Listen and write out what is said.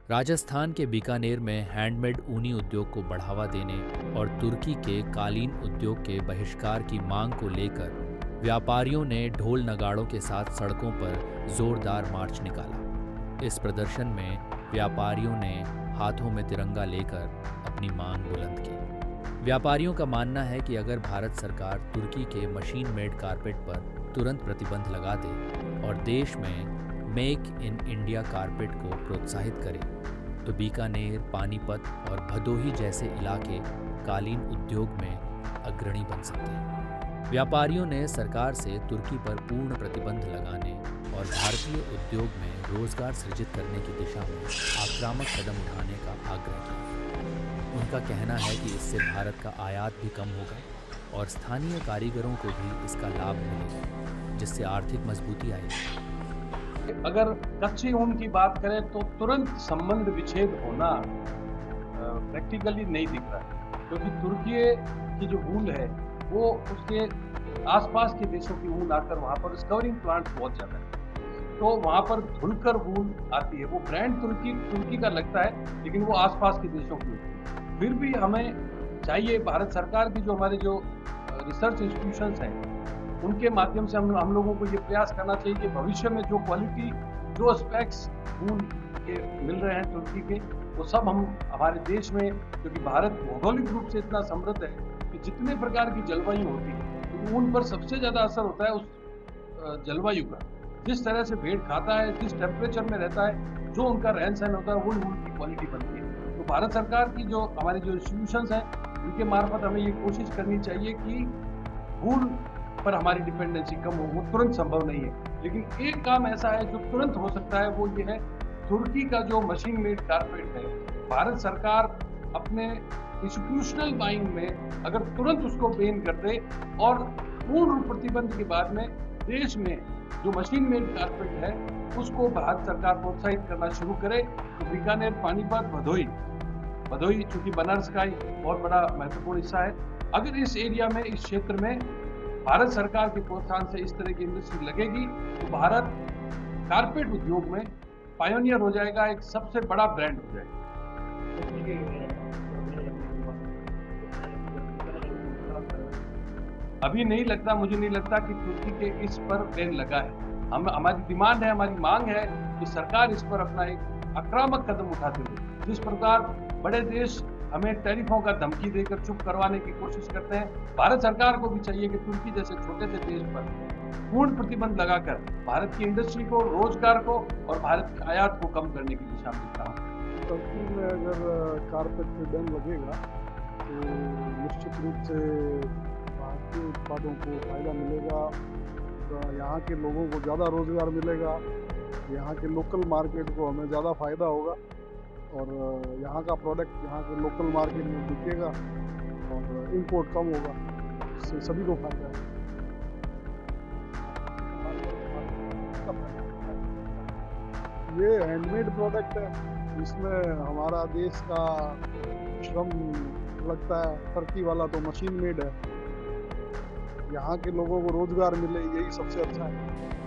राजस्थान के बीकानेर में हैंडमेड ऊनी उद्योग को बढ़ावा देने और तुर्की के कालीन उद्योग के बहिष्कार की मांग को लेकर व्यापारियों ने ढोल नगाड़ों के साथ सड़कों पर जोरदार मार्च निकाला। इस प्रदर्शन में व्यापारियों ने हाथों में तिरंगा लेकर अपनी मांग बुलंद की। व्यापारियों का मानना है कि अगर भारत सरकार तुर्की के मशीन मेड कारपेट पर तुरंत प्रतिबंध लगा दे और देश में मेक इन इंडिया कारपेट को प्रोत्साहित करे तो बीकानेर, पानीपत और भदोही जैसे इलाके कालीन उद्योग में अग्रणी बन सकते हैं। व्यापारियों ने सरकार से तुर्की पर पूर्ण प्रतिबंध लगाने और भारतीय उद्योग में रोजगार सृजित करने की दिशा में आक्रामक कदम उठाने का आग्रह किया। उनका कहना है कि इससे भारत का आयात भी कम होगा और स्थानीय कारीगरों को भी इसका लाभ मिलेगा, जिससे आर्थिक मजबूती आएगी। अगर कच्चे ऊन की बात करें तो तुरंत संबंध विच्छेद होना प्रैक्टिकली नहीं दिख रहा है, क्योंकि तुर्की की जो वूल है वो उसके आसपास के देशों की वूल आकर वहाँ पर स्कवरिंग प्लांट बहुत ज़्यादा है, तो वहाँ पर धुलकर वूल आती है। वो ब्रांड तुर्की का लगता है, लेकिन वो आसपास के देशों की होती है। फिर भी हमें चाहिए, भारत सरकार की जो हमारे जो रिसर्च इंस्टीट्यूशंस हैं उनके माध्यम से हम लोगों को ये प्रयास करना चाहिए कि भविष्य में जो क्वालिटी, जो स्पेक्स वूल के मिल रहे हैं तुर्की के, वो सब हम हमारे देश में, क्योंकि भारत भौगोलिक रूप से इतना समृद्ध है कि जितने प्रकार की जलवायु होती है तो ऊन पर सबसे ज़्यादा असर होता है उस जलवायु का। जिस तरह से भेड़ खाता है, जिस टेम्परेचर में रहता है, जो उनका रहन सहन होता है, वो ऊन की क्वालिटी बनती है। तो भारत सरकार की जो हमारी जो इंस्टीट्यूशंस हैं उनके मार्फत हमें ये कोशिश करनी चाहिए कि वूल पर हमारी डिपेंडेंसी कम हो। वो तुरंत संभव नहीं है, लेकिन एक काम ऐसा है जो तुरंत हो सकता है, वो ये है तुर्की का जो मशीन मेड कारपेट है, भारत सरकार अपने इंस्टीट्यूशनल बाइंग में अगर तुरंत उसको बैन कर दे और पूर्ण प्रतिबंध के बाद में देश में जो मशीन मेड कारपेट है उसको भारत सरकार प्रोत्साहित करना शुरू करे, तो बीकानेर, पानीपत, भदोही चूंकि बनारस का बहुत बड़ा महत्वपूर्ण हिस्सा है, अगर इस एरिया में, इस क्षेत्र में भारत सरकार के प्रोत्साहन से इस तरह की इंडस्ट्री लगेगी तो भारत कारपेट उद्योग में पायोनियर हो जाएगा, एक सबसे बड़ा ब्रांड हो जाएगा। अभी नहीं लगता, मुझे नहीं लगता कि तुर्की के इस पर बैन लगा है। हमारी डिमांड है, हमारी मांग है कि सरकार इस पर अपना एक आक्रामक कदम उठाते हुए, जिस प्रकार बड़े देश हमें टैरिफों का धमकी देकर चुप करवाने की कोशिश करते हैं, भारत सरकार को भी चाहिए कि तुर्की जैसे छोटे से देश पर पूर्ण प्रतिबंध लगाकर भारत की इंडस्ट्री को, रोजगार को और भारत के आयात को कम करने की दिशा में काम करे। तुर्की में अगर कारपेट पे बैन लगेगा तो निश्चित रूप से भारतीय उत्पादों को फायदा मिलेगा, तो यहाँ के लोगों को ज़्यादा रोजगार मिलेगा, यहाँ के लोकल मार्केट को हमें ज़्यादा फायदा होगा और यहाँ का प्रोडक्ट यहाँ के लोकल मार्केट में बिकेगा और इंपोर्ट कम होगा, इससे सभी को फायदा है। ये हैंडमेड प्रोडक्ट है, इसमें हमारा देश का श्रम लगता है। टर्की वाला तो मशीन मेड है, यहाँ के लोगों को रोजगार मिले, यही सबसे अच्छा है।